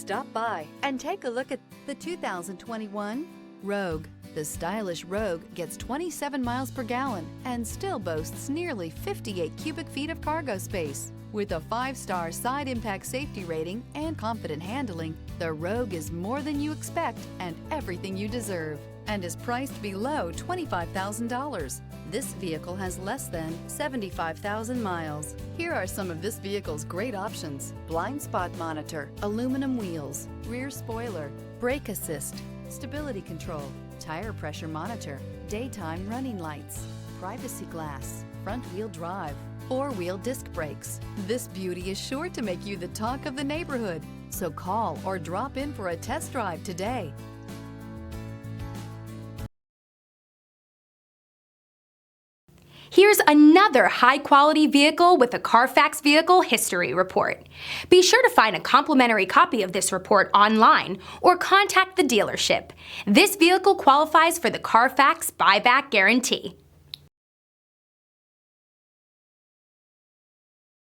Stop by and take a look at the 2021 Rogue. The stylish Rogue gets 27 miles per gallon and still boasts nearly 58 cubic feet of cargo space. With a 5-star side impact safety rating and confident handling, the Rogue is more than you expect and everything you deserve, and is priced below $25,000. This vehicle has less than 75,000 miles. Here are some of this vehicle's great options: blind spot monitor, aluminum wheels, rear spoiler, brake assist, stability control, tire pressure monitor, daytime running lights, privacy glass, front wheel drive, 4-wheel disc brakes. This beauty is sure to make you the talk of the neighborhood. So call or drop in for a test drive today. Here's another high-quality vehicle with a Carfax Vehicle History Report. Be sure to find a complimentary copy of this report online or contact the dealership. This vehicle qualifies for the Carfax Buyback Guarantee.